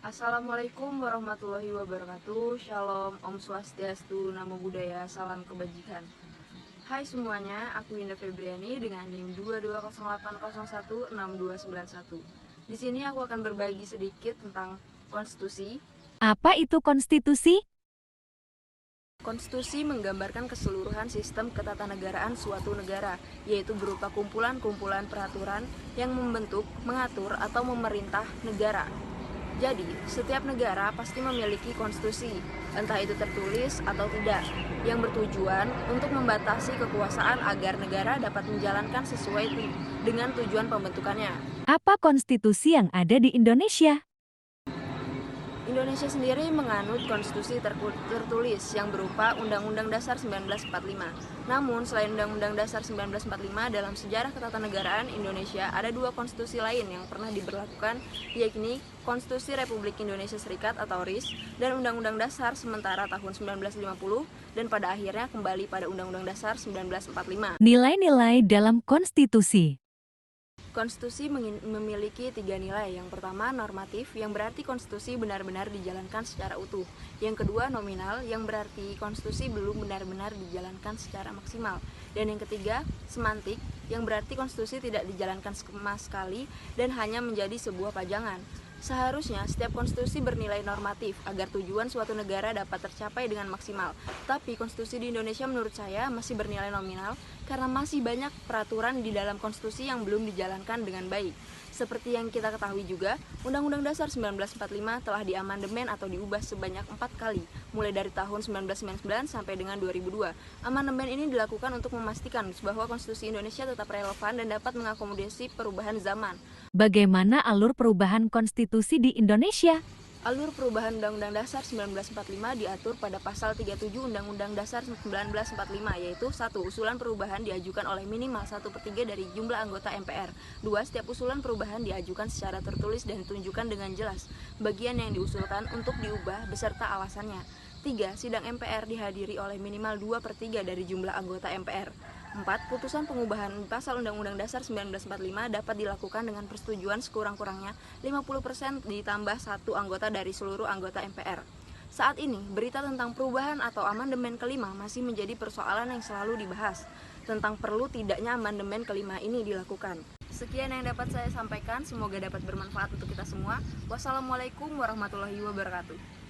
Assalamualaikum warahmatullahi wabarakatuh. Shalom, Om Swastiastu, Namo Buddhaya, salam kebajikan. Hai semuanya, aku Indah Febriani dengan NIM 2208016291. Di sini aku akan berbagi sedikit tentang konstitusi. Apa itu konstitusi? Konstitusi menggambarkan keseluruhan sistem ketatanegaraan suatu negara, yaitu berupa kumpulan-kumpulan peraturan yang membentuk, mengatur, atau memerintah negara. Jadi, setiap negara pasti memiliki konstitusi, entah itu tertulis atau tidak, yang bertujuan untuk membatasi kekuasaan agar negara dapat menjalankan sesuai dengan tujuan pembentukannya. Apa konstitusi yang ada di Indonesia? Indonesia sendiri menganut konstitusi tertulis yang berupa Undang-Undang Dasar 1945. Namun, selain Undang-Undang Dasar 1945, dalam sejarah ketatanegaraan Indonesia ada dua konstitusi lain yang pernah diberlakukan, yakni Konstitusi Republik Indonesia Serikat atau RIS dan Undang-Undang Dasar sementara tahun 1950 dan pada akhirnya kembali pada Undang-Undang Dasar 1945. Nilai-nilai dalam konstitusi. Konstitusi memiliki tiga nilai. Yang pertama, normatif, yang berarti konstitusi benar-benar dijalankan secara utuh. Yang kedua, nominal, yang berarti konstitusi belum benar-benar dijalankan secara maksimal. Dan yang ketiga, semantik, yang berarti konstitusi tidak dijalankan sama sekali dan hanya menjadi sebuah pajangan. Seharusnya setiap konstitusi bernilai normatif agar tujuan suatu negara dapat tercapai dengan maksimal. Tapi konstitusi di Indonesia menurut saya masih bernilai nominal karena masih banyak peraturan di dalam konstitusi yang belum dijalankan dengan baik. Seperti yang kita ketahui juga, Undang-Undang Dasar 1945 telah diamandemen atau diubah sebanyak 4 kali, mulai dari tahun 1999 sampai dengan 2002. Amandemen ini dilakukan untuk memastikan bahwa konstitusi Indonesia tetap relevan dan dapat mengakomodasi perubahan zaman. Bagaimana alur perubahan konstitusi di Indonesia? Alur perubahan Undang-Undang Dasar 1945 diatur pada pasal 37 Undang-Undang Dasar 1945, yaitu 1. Usulan perubahan diajukan oleh minimal 1/3 dari jumlah anggota MPR. 2. Setiap usulan perubahan diajukan secara tertulis dan ditunjukkan dengan jelas bagian yang diusulkan untuk diubah beserta alasannya. 3. Sidang MPR dihadiri oleh minimal 2/3 dari jumlah anggota MPR. 4. Putusan pengubahan pasal Undang-Undang Dasar 1945 dapat dilakukan dengan persetujuan sekurang-kurangnya 50% ditambah 1 anggota dari seluruh anggota MPR. Saat ini, berita tentang perubahan atau amandemen kelima masih menjadi persoalan yang selalu dibahas, tentang perlu tidaknya amandemen kelima ini dilakukan. Sekian yang dapat saya sampaikan, semoga dapat bermanfaat untuk kita semua. Wassalamualaikum warahmatullahi wabarakatuh.